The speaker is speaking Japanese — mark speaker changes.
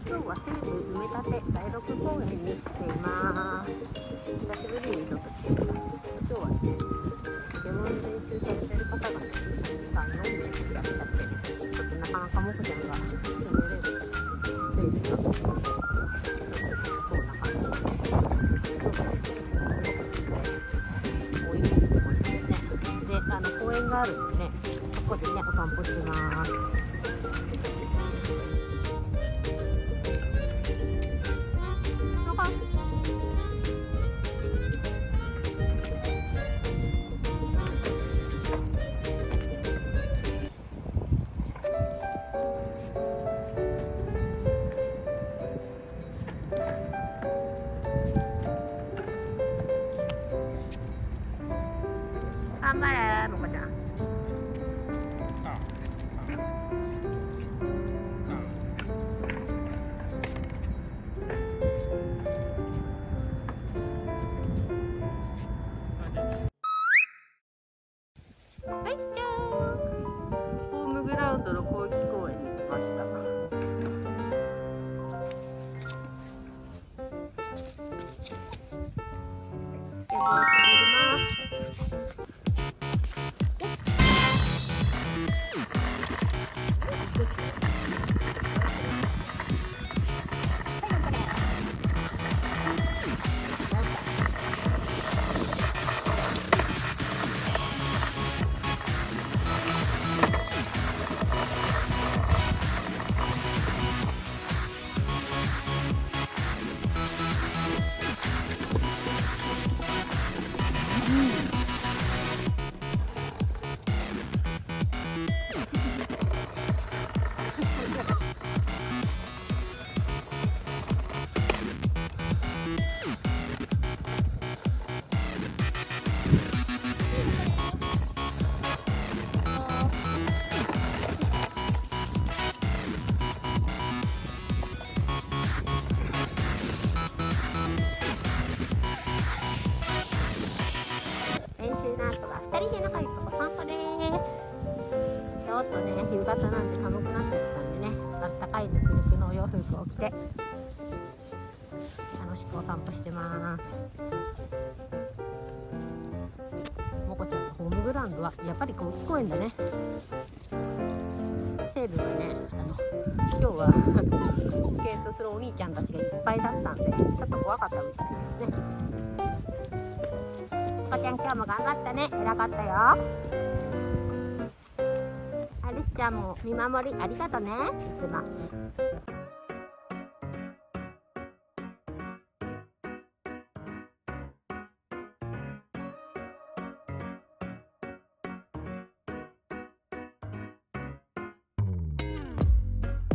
Speaker 1: 今日は西武埋め立て第六公園に来ています。久しぶりにちょっと来てみた。今日はね、ポケモン練習されてる方がね、3、4名いらっしゃって、ちょっとなかなかもこちゃんが攻めれるペースがそうな感じです。今日はね、多いですと思いますね。で、公園があるんでね、そこでね、お散歩してます。頑張れ、もこちゃん。はい、しちゃん。ホームグラウンドの広域公園に来ました。練習の後は2人で仲良くお散歩です。ちょっとね、夕方なんで寒くなってきたんでね、あったかいぬくぬくのお洋服を着て楽しくお散歩してます。もこちゃんのホームグラウンドはやっぱり広域公園だね。西武はね、今日はスケートするお兄ちゃんたちがいっぱいだったんで、ちょっと怖かったみたいですね。もこちゃん今日も頑張ったね。偉かったよ。アリスちゃんも見守りありがとね。いつも。